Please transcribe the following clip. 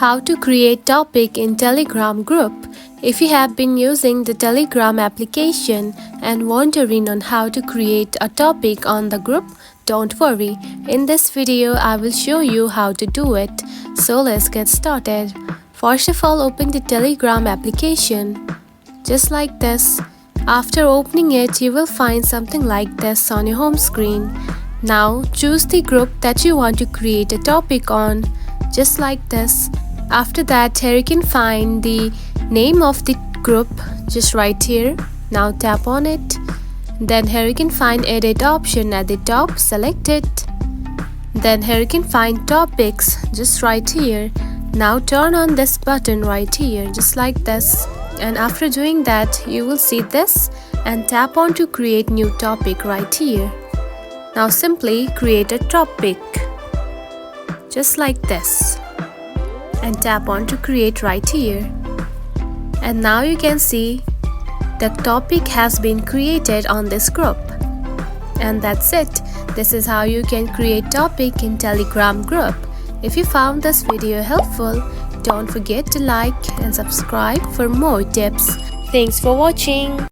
How to create topic in Telegram group. If you have been using the Telegram application and wondering on how to create a topic on the group, don't worry. In this video, I will show you how to do it. So let's get started. First of all, open the Telegram application. Just like this. After opening it, you will find something like this on your home screen. Now choose the group that you want to create a topic on. Just like this. After that, here you can find the name of the group just right here. Now tap on it. Then here you can find edit option at the top. Select it. Then here you can find topics just right here. Now turn on this button right here just like this. And after doing that, you will see this and tap on to create new topic right here. Now simply create a topic just like this and tap on to create right here. And now you can see the topic has been created on this group. And that's it. This is how you can create topic in Telegram group. If you found this video helpful, don't forget to like and subscribe for more tips. Thanks for watching.